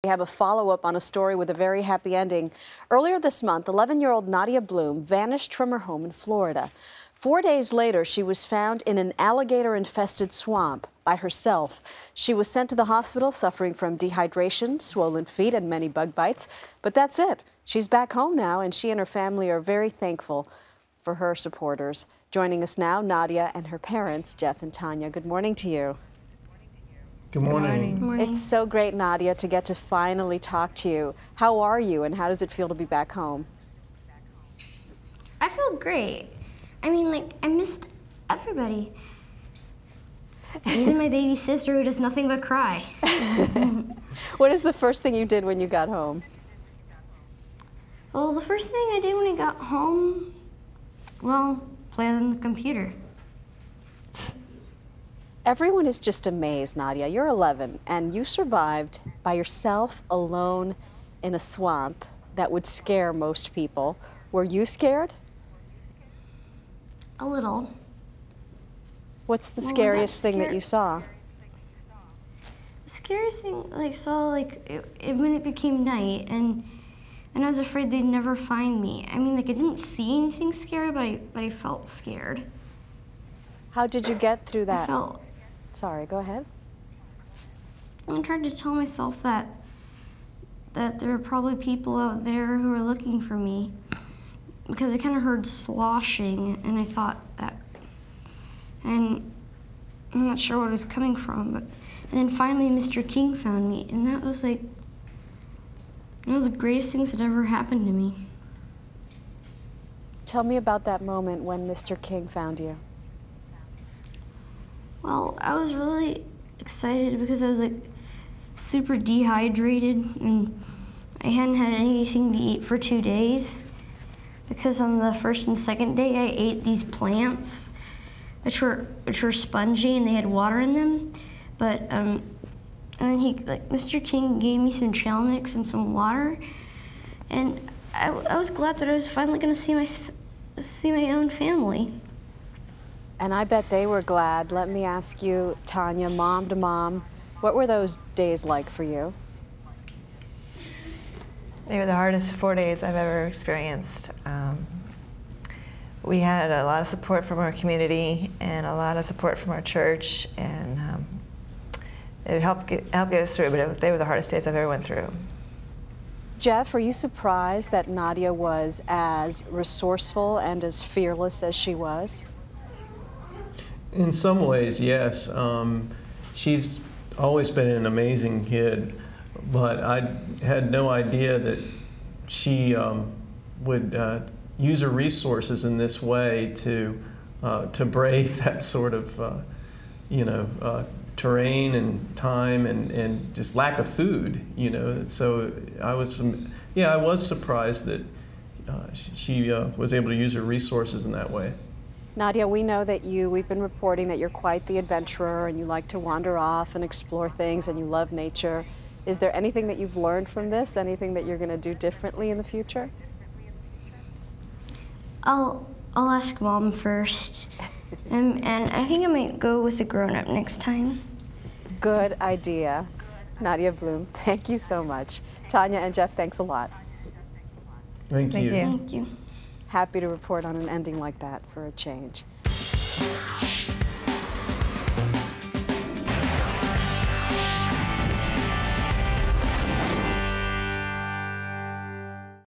have a follow-up on a story with a very happy ending. Earlier this month, 11-year-old Nadia Bloom vanished from her home in Florida. 4 days later, she was found in an alligator-infested swamp by herself. She was sent to the hospital suffering from dehydration, swollen feet, and many bug bites. But that's it. She's back home now, and she and her family are very thankful for her supporters. Joining us now, Nadia and her parents, Jeff and Tanya. Good morning to you. Good morning. Good morning. It's so great, Nadia, to get to finally talk to you. How are you, and how does it feel to be back home? I feel great. I mean, like, I missed everybody. Even my baby sister, who does nothing but cry. What is the first thing you did when you got home? Well, the first thing I did when I got home, well, play on the computer. Everyone is just amazed, Nadia. You're 11, and you survived by yourself, alone, in a swamp that would scare most people. Were you scared? A little. What's the scariest thing that you saw? The scariest thing I saw, like, when it became night, and I was afraid they'd never find me. I mean, like, I didn't see anything scary, but I felt scared. How did you get through that? I felt... Sorry, go ahead. I tried to tell myself that there are probably people out there who are looking for me, because I kind of heard sloshing, and I thought that, and I'm not sure where it was coming from, and then finally Mr. King found me, and that was like, one of the greatest things that ever happened to me. Tell me about that moment when Mr. King found you. Well, I was really excited because I was like super dehydrated, and I hadn't had anything to eat for 2 days, because on the first and second day I ate these plants which were spongy and they had water in them, but and then Mr. King gave me some trail mix and some water, and I was glad that I was finally going to see my own family. And I bet they were glad. Let me ask you, Tanya, mom to mom, what were those days like for you? They were the hardest 4 days I've ever experienced. We had a lot of support from our community and a lot of support from our church, and it helped get us through, but they were the hardest days I've ever went through. Jeff, are you surprised that Nadia was as resourceful and as fearless as she was? In some ways, yes. She's always been an amazing kid, but I had no idea that she would use her resources in this way to brave that sort of, terrain and time and just lack of food, So I was surprised that she was able to use her resources in that way. Nadia, we know that we've been reporting that you're quite the adventurer and you like to wander off and explore things and you love nature. Is there anything that you've learned from this? Anything that you're going to do differently in the future? I'll ask Mom first, and I think I might go with a grown-up next time. Good idea. Nadia Bloom, thank you so much. Tanya and Jeff, thanks a lot. Thank you. Thank you. Happy to report on an ending like that for a change.